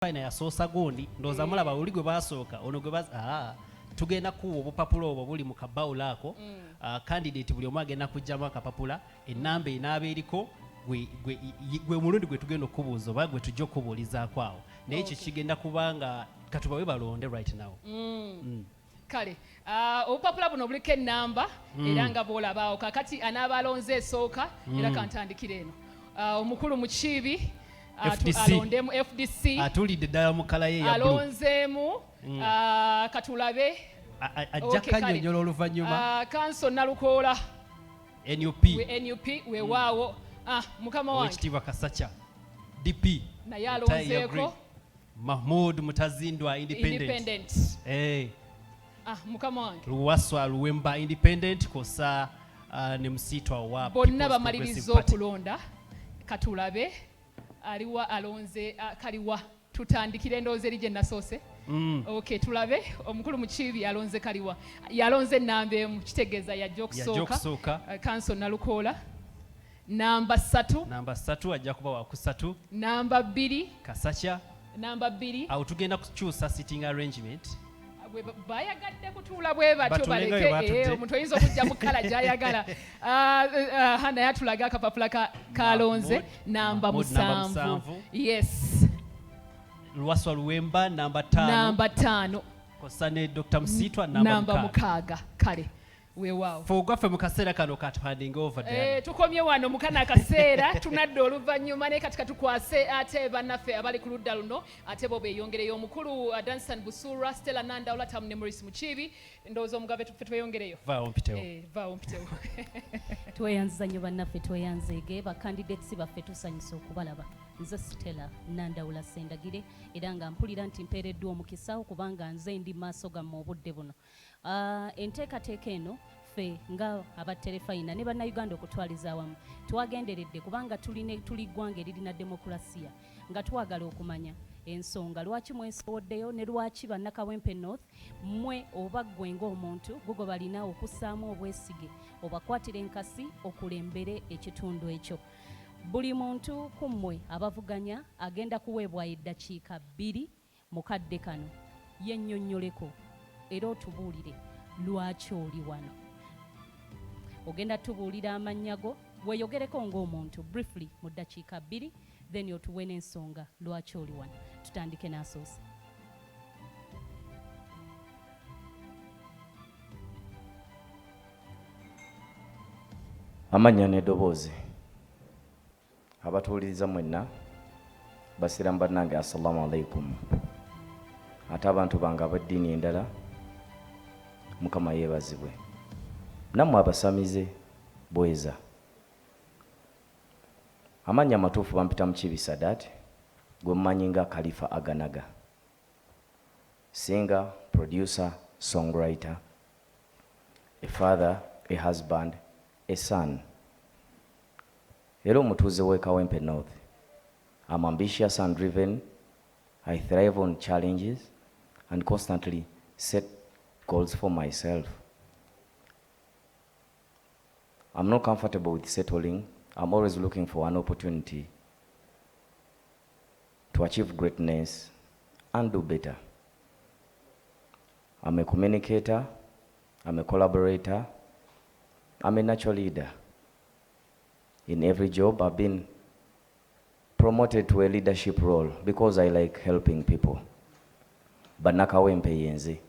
Terefayina yasoosa gundi ndowooza mulaba oli gwe baasooka ono gwe tugenda kuwa obupapula obwo buli mu kabawulo ako candidate buli omu agenda kujjamu akapapula ennamba enaaba eriko gwe mulundi gwe tugenda okubuuza oba gwe tujja okubuulizaako awo naye ekyo kigenda kubanga katubawe balonde right now. Kale obupapula buno buliko ennamba era nga bwolabaawo kakati anaaba alonze esooka era kantandikira eno omukulu mu kiibi alondemu FDC atulidde ddala mu kala ye ya blue alonzeemu katulabe ajja kannyonnyola oluvannyuma kanso nalukoola NUP weewaawo mukama wange Oweekitiibwa Kasakya DP naye alonzeeko Mahmood Mutazindwa independent mukama wange Luwaswa Luwemba independent kosa ne Msiitwa wa bonna bamaliriza okulonda katulabe aliwa alonze kaliwa tutandikire endowooza eri gye nasoose okay tulabe omukulu mu kiibi alonze kaliwa yalonze ennamba emu kitegeeza yajja okusooka kanso nalukoola namba 3 ajja kuba wakusatu namba 2 Kasakya namba 2 awo tugenda kukyusa sitting arrangement bayagadde kutuula bwe batyo baleke omuntu oyinza okujja mu kala gyayagala naye atulaga akapapula kalonze namba 7 yes Luwaswa Luwemba namba 5 kosa ne Dr. Msiitwa namba 6 kale weewaawo fogwaffe mu kaseera kano katupanding over there tukomye wano mu kana akaseera tunadde oluvannyuma naye katika tukwase ate bannaffe abali ku ludda luno ate bo beeyongereyo omukulu Dansan Busura Stella Nanda Tamu ne Maurice Mukiibi ndowooza omugabe ffe tweyongereyo vaawo mpitewo tweyanziza nnyo bannaffe tweyanzeege bakandidates baffe tusanyusa okubalaba nze Stella Nanda Sendagire era nga mpulira nti mpeereddwa omukisa okubanga nze ndi maaso gammwe obudde buno enteekateeka eno ffe nga aba Terefayina ne bannayuganda okutwaliza awamu twagenderedde kubanga tuli ggwanga eririna demokrasiya nga twagala okumanya ensonga lwaki mwesowoddeyo ne lwaki banna Kawempe North mmwe oba ggwe ng'omuntu gugwe balina okussaamu obwesige obakwatira enkasi okulembere ekitundu ekyo. Buli muntu ku mmwe abavuganya agenda kuweebwa eddakiika 2 mu kadde kano yennyonnyoleko era otubuulire lwaki oli wano. Ogenda tubuulira amannya go weeyogereko ng'omuntu briefly mu ddakiika 2 then otuwe n'ensonga lwaki oli wano. Tutandike n'asoose. Amannya n'eddoboozi abatuwuliriza mwenna basiramu bannange assalamu alaikum. Ate abantu bange ab'eddiini endala Mukama yeebazibwe. Nammwe abasamize bweza. Amannya amatuufu bampita Mukiibi Sadat gwe mumanyi nga Khalifah Aganaga. Singer, producer, songwriter, a father, a husband, a son. Era omutuuze w'e Kawempe North. I'm ambitious and driven. I thrive on challenges and constantly set goals for myself. I'm not comfortable with settling. I'm always looking for an opportunity to achieve greatness and do better. I'm a communicator, I'm a collaborator, I'm a natural leader. In every job, I've been promoted to a leadership role because I like helping people. But Kawempe yenze.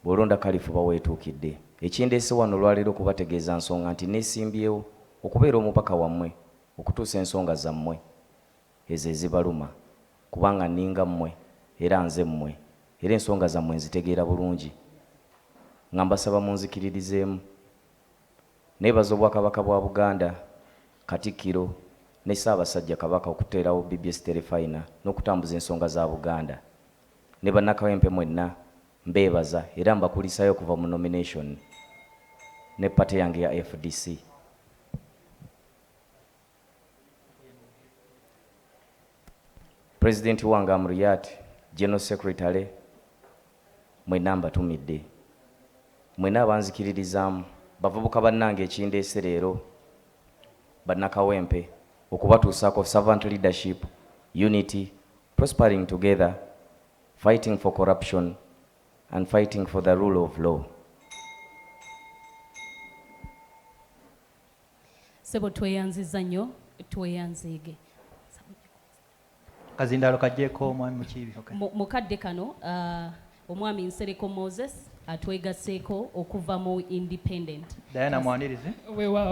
Bolonda kalifuba weetuukidde. Ekindeese wano olwaleero kubategeeza nsonga nti neesimbyewo okubeera omubaka wammwe okutuusa ensonga zammwe ezo ezibaluma kubanga nninga mmwe era nze mmwe era ensonga zammwe nzitegeera bulungi nga mbasaba munzikiririzeemu. Neebaza Obwakabaka bwa Buganda Katikkiro ne Ssaabasajja Kabaka okuteerawo BBS Terefayina n'okutambuza ensonga za Buganda. Ne bannakawempe mwenna mbeebaza era mbakulisayo okuva mu nomination ne pate yange ya FDC. President wange Amriyat, General Secretary, mwenna mbatumidde. Mwenna abanzikiririzaamu bavubuka bannange ekindeese leero bannakawempe okubatuusaako servant leadership, unity, prospering together, fighting for corruption, and fighting for the rule of law. Sebo tweyanziza nnyo, tweyanzige. Kazindalo kajjeko omwami Mukiibi. Mukadde kano omwami Nsereko Moses atwegaseeko okuva mu independent. Diana Mwanirize. Weewaawo